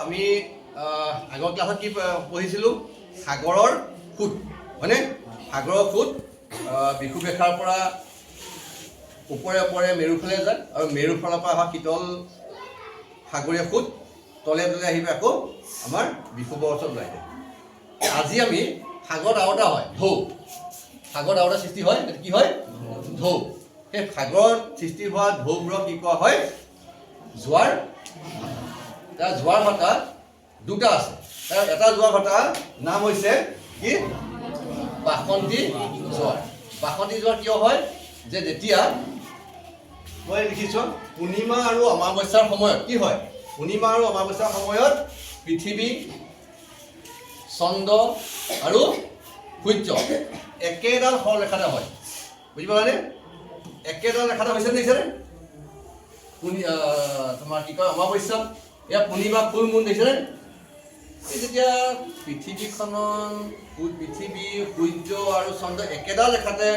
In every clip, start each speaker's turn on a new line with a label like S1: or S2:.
S1: আমি আগৰ ক্লাছত কি পঢ়িছিলোঁ সাগৰৰ সোঁত হয়নে সাগৰৰ সোঁত বিষুৱেখাৰ পৰা ওপৰে ওপৰে মেৰুফালে যায় আৰু মেৰুফালৰ পৰা অহা শীতল সাগৰীয় সোঁত তলে তলে আহি আকৌ আমাৰ বিষুৱৰ ওচৰত ওলাই যায় আজি আমি সাগৰত আৰু এটা হয় ঢৌ সাগৰত আৰু এটা সৃষ্টি হয় কি হয় ঢৌ সেই সাগৰত সৃষ্টি হোৱা ঢৌবোৰক কি কোৱা হয় জোৱাৰ তাৰ জোৱাৰ ভাটা দুটা আছে তাৰ এটা জোৱাৰ ভাটা নাম হৈছে কি বাসন্তী জোৱাৰ কিয় হয় যে যেতিয়া মই লিখিছোঁ পূৰ্ণিমা আৰু অমাৱস্যাৰ সময়ত কি হয় পূৰ্ণিমা আৰু অমাৱস্যাৰ সময়ত পৃথিৱী চন্দ্ৰ আৰু সূৰ্য একেডাল সৰলৰেখাতে হয় বুজি পালানে একেডাল ৰেখাতে হৈছে দেখিছেনে তোমাৰ কি কয় অমাৱস্যা এয়া পূৰ্ণিমা ফুল মুন দেখিছেনে এই যেতিয়া পৃথিৱী সূৰ্য আৰু চন্দ্ৰ একেডাল ৰেখাতে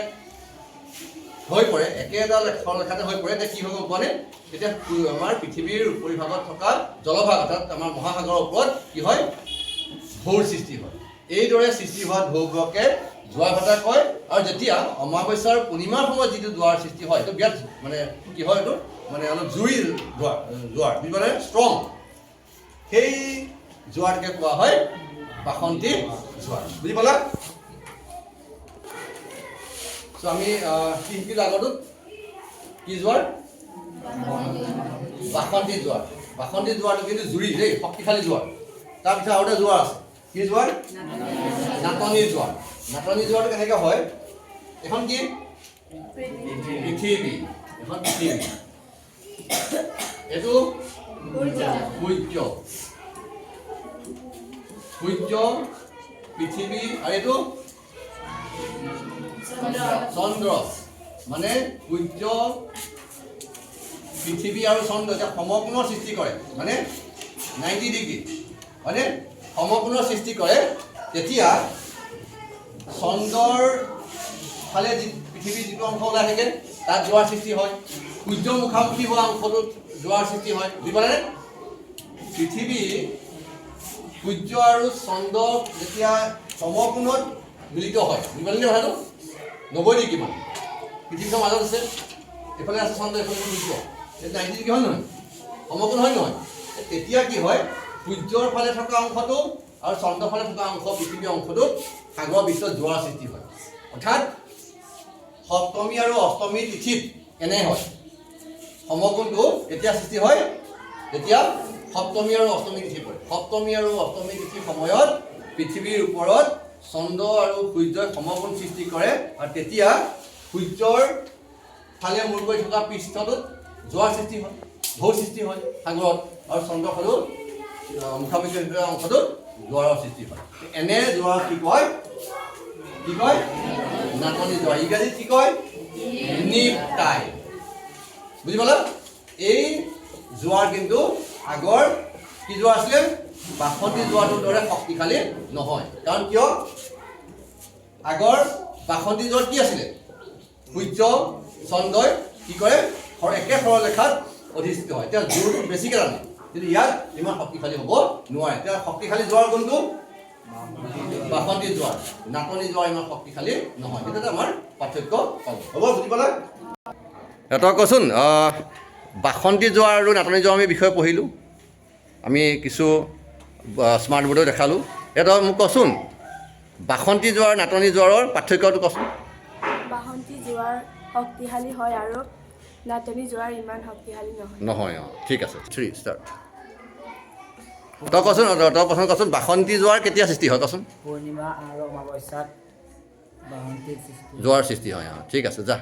S1: হৈ পৰে একেডাল ৰেখাতে হৈ পৰে তেতিয়া কি হ'ব মানে তেতিয়া আমাৰ পৃথিৱীৰ উপৰিভাগত থকা জলভাগ অৰ্থাৎ আমাৰ মহাসাগৰৰ ওপৰত কি হয় ঢৌৰ সৃষ্টি হয় এইদৰে সৃষ্টি হোৱা ঢৌবোৰকে জোৱাৰ ভাটা কয় আৰু যেতিয়া অমাৱস্যাৰ পূৰ্ণিমাৰ সময়ত যিটো জোৱাৰ সৃষ্টি হয় এইটো বিৰাট মানে কি হয় এইটো মানে অলপ জুৰি জোৱাৰ মানে ষ্ট্ৰং সেই জোৱাৰকে কোৱা হয় বাসন্তী জোৱাৰ বুজি পালা চ' আমি কি শিকিলোঁ আগৰটোত কি জোৱাৰ বাসন্তী জোৱাৰটো কিন্তু জুৰি দেই শক্তিশালী জোৱাৰ তাৰপিছত আৰু এটা জোৱাৰ আছে কি জোৱাৰ নাটনি জোৱাৰটো কেনেকৈ হয় এখন কি পৃথিৱী এইটো সূৰ্য পৃথিৱী আৰু এইটো চন্দ্ৰ মানে সূৰ্য পৃথিৱী আৰু চন্দ্ৰ এতিয়া সমকোণৰ সৃষ্টি কৰে মানে 90 ডিগ্ৰী হয়নে সমকোণৰ সৃষ্টি কৰে তেতিয়া চন্দ্ৰৰ ফালে পৃথিৱীৰ যিটো অংশ ওলাই থাকে তাত জোৱাৰ সৃষ্টি হয় সূৰ্য মুখামুখি হোৱা অংশটোত জোৱাৰ সৃষ্টি হয় বুজি পালেনে পৃথিৱী সূৰ্য আৰু চন্দ্ৰ যেতিয়া সমকোণত মিলিত হয় বুজি পালেনে কথাটো 90 ডিগ্ৰী মান পৃথিৱীৰ মাজত আছে এইফালে আছে চন্দ্ৰ এইফালে সূৰ্য 90 ডিগ্ৰী হয় নহয় সমকোণ হয় নহয় তেতিয়া কি হয় সূৰ্যৰ ফালে থকা অংশটো আৰু চন্দ্ৰৰ ফালে থকা অংশ পৃথিৱীৰ অংশটোত সাগৰ বিশ্বত জোৱাৰ সৃষ্টি হয় অৰ্থাৎ সপ্তমী আৰু অষ্টমী তিথিত এনে হয় সমকোণটো কেতিয়া সৃষ্টি হয় তেতিয়া সপ্তমী আৰু অষ্টমী তিথি পৰে সপ্তমী আৰু অষ্টমী তিথিৰ সময়ত পৃথিৱীৰ ওপৰত চন্দ্ৰ আৰু সূৰ্যই সমকোণ সৃষ্টি কৰে আৰু তেতিয়া সূৰ্যৰ ফালে মূৰ কৰি থকা পৃষ্ঠটোত জোৱাৰ সৃষ্টি হয় ঢৌ সৃষ্টি হয় সাগৰত আৰু চন্দ্ৰৰ ফালেও মুখামুখি থকা অংশটোত জোৱাৰৰ সৃষ্টি হয় এনে জোৱাৰ কি কয় নাটনি জোৱাৰ ইংৰাজীত কি কয় নিপ টাইড বুজি পালা এই জোৱাৰ কিন্তু আগৰ কি জোৱাৰ আছিলে বাসন্তী জোৱাৰটোৰ দৰে শক্তিশালী নহয় কাৰণ কিয় আগৰ বাসন্তী জোৱাৰ কি আছিলে সূৰ্য চন্দ্ৰই কি কৰে একে সৰলৰেখাত অধিষ্ঠিত হয় এতিয়া জোৰটো বেছিকৈ টানে কিন্তু ইয়াত ইমান শক্তিশালী হ'ব নোৱাৰে এতিয়া শক্তিশালী জোৱাৰ কোনটো বাসন্তী জোৱাৰ নাটনি জোৱাৰ ইমান শক্তিশালী নহয় সেইটো আমাৰ পাৰ্থক্য হ'ব বুজি পালা তই কচোন বাসন্তী জোৱাৰ আৰু নাটনি জোৱাৰ আমি বিষয়ে পঢ়িলোঁ আমি কিছু স্মাৰ্ট বৰ্ডো দেখালোঁ এতিয়া তই মোক কচোন বাসন্তী জোৱাৰ নাটনি জোৱাৰৰ পাৰ্থক্যটো কচোন
S2: বাসন্তী জোৱাৰ শক্তিশালী হয় আৰু নাটনি জোৱাৰ ইমান শক্তিশালী নহয়
S1: অঁ ঠিক আছে 3 ষ্টাৰ্ট তই কচোন তই প্ৰথম কচোন বাসন্তী জোৱাৰ কেতিয়া সৃষ্টি হয় কচোন
S3: পূৰ্ণিমা আৰু অমাৱস্যাত বাসন্তীৰ সৃষ্টি
S1: জোৱাৰ সৃষ্টি হয় অঁ ঠিক আছে যা